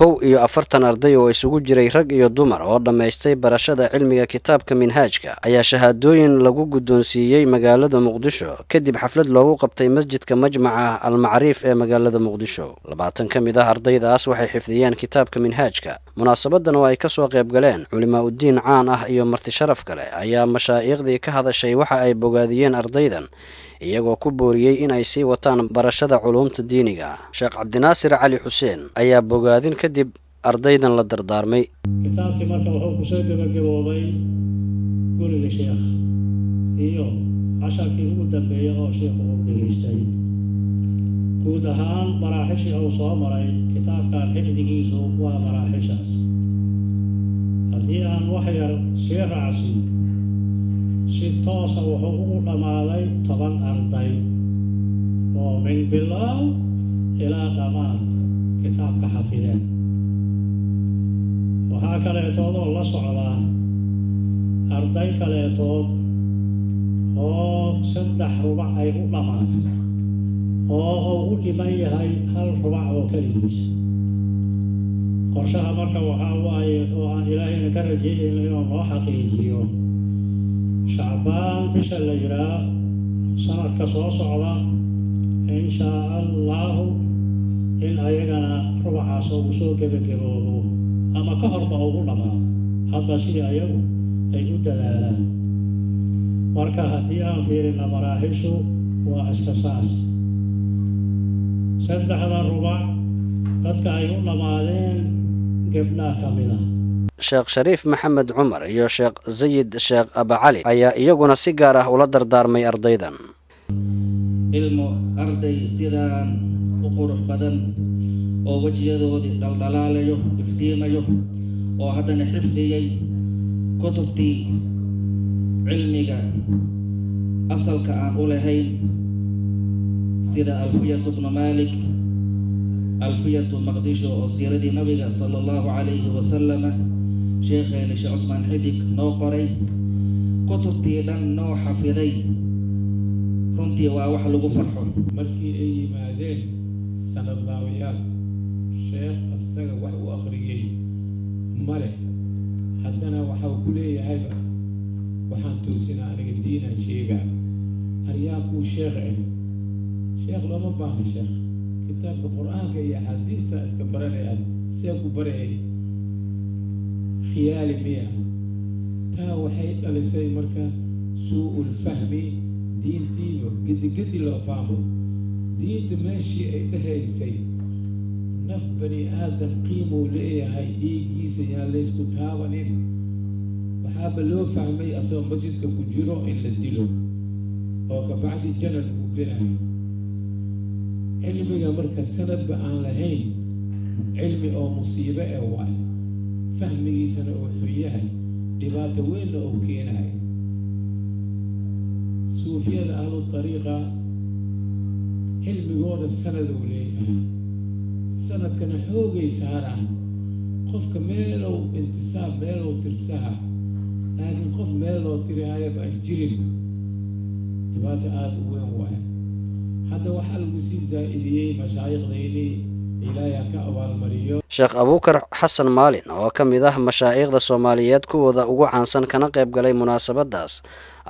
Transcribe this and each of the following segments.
41 arday oo isugu jiray rag iyo dumar oo dhameystay barashada cilmiga kitaabka minhaajka ayaa shahaadooyin lagu guddoonsiiyey magaalada Muqdisho kadib xaflad loogu qabtay masjidka Majmaca Al-Macriif ee magaalada Muqdisho. 20 ka mid ah ardaydaas waxay xifdiyeen kitaabka minhaajka. Munaasabadan oo ay ka soo qayb galeen culimaa u diin caan ah iyo marti sharaf kale ayaa mashaayiqdii ka hadashay waxa ay bogaadiyeen ardaydan iyagoo ku booriyay in ay sii wataan barashada culuumta diiniga. Sheekh Cabdinaasir Cali Xuseen ayaa bogaadin kadib ardaydan la dardaarmay. kitaabkii marka wuxuu ku soo gabagaboobay guriga sheekh iyo casharkii ugu dambeeyay oo sheekhu uu dhageystay. guud ahaan maraaxishii uu soo maray kitaabkan xifdigiisu waa maraaxishaas. haddii aan wax yar sii raacsin si toosa wuxuu ugu dhammaaday 10 arday oo min bilaaw ilaa dhammaad kitaabka xafideen. waxaa kaleetoodoo la socdaa arday kaleetood oo 3 rubac ay u dhammaatay oo uu u dhiman yahay 1 rubac oo keligiis. qorshaha marka waxaa waaye oo aan ilaahayna ka rajeeyayno inuu noo xaqiijiyo شعبان بش اللي يرى سنة كسوة صعبة إن شاء الله إن أيقنا ربع سوق بكروه أما كهر بأول ما هذا شيء أيقو أيقو دلالة مركا هديا في المراحش وأساساس سنة هذا الربع قد كأيقو نمالين قبلنا كاملة. Sheekh Shariif Maxamed Cumar iyo Sheekh Zayid Sheekh Aba Cali ayaa iyaguna si gaar ah ula dardaarmay ardaydan. ilmo arday sidaan u qurux badan oo wajiyadoodii dhaldhalaalayo iftiimayo oo haddana xifdiyay kutubtii cilmiga asalka aan u lahayn sida alfiyatu ibn Malik alfiyatu Maqdisho oo siiradii nabiga sallallahu alayhi wa sallam sheekheena Sheekh Cusmaan Xidig noo qoray kutubtii dhan noo xafiday. runtii waa wax lagu farxo. markii ay yimaadeen sanadlaawayaal sheekh asaga wax u akhriyay male haddana waxa uu ku leeyahayba waxaan toosinaa aniga diinaan sheegaa aryaaquu sheekh sheekh looma baahna sheekh kitaabka qur-aanka iyo axaadiista iska baranaya see ku barayay khiyaali miya taa waxay dhalisay marka suu'ul fahmi diintiiba gedi loo fahmo diinta meeshii ay dhahaysay naf bani aadam qiimuu leeyahay dhiiggiisa yaan laysku taabanin waxaaba loo fahmay asagoo majliska ku jiro in la dilo oo kabacdi janal uu gelayo. cilmiga marka sanadba aan lahayn cilmi oo musiibo ee waay fahmigiisana uu xun yahay dhibaato weynna uu keenayo. suufiyada ahlu dariiqa cilmigooda sanad uu leeyahay sanadkana xoogay saaraan qofka meelow intisaab meelow tirsaha laakiin qof meel loo tirihayaba aan jirin dhibaato aada u weyn waay. hadda waxaa lagu sii zaa'idiyey mashaayikhdaynii ilaahay ka abaalmariyo. Sheekh Abuukar Xasan Maalin oo ka mid ah mashaayikhda Soomaaliyeed kuwooda ugu caansan kana qayb galay munaasabadaas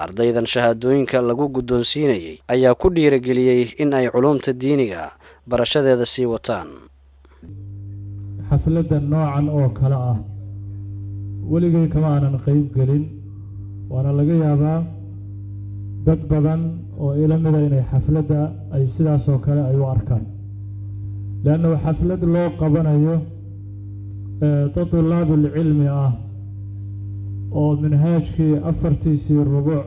ardaydan shahaadooyinka lagu guddoonsiinayay ayaa ku dhiirigeliyey in ay culuumta diiniga barashadeeda sii wataan. xafladda noocan oo kale ah weligay kama aanan qayb gelin waana laga yaabaa dad badan oo ila mida inay xafladda ay sidaas oo kale ay u arkaan لأنه حفلة لو قبنا طلاب العلم أو منهاجك أفرتيسي الربع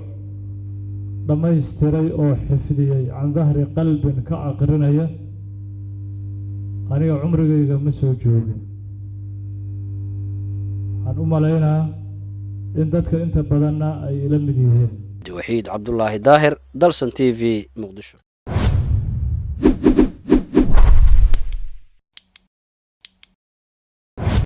لما يستري أو حفظي عن ظهر قلب كأقرنية أنا عمري مسو جوب عن علينا إن دتك أنت بدنا أي لمديه. وحيد عبد الله داهر دلسن TV مقدشو.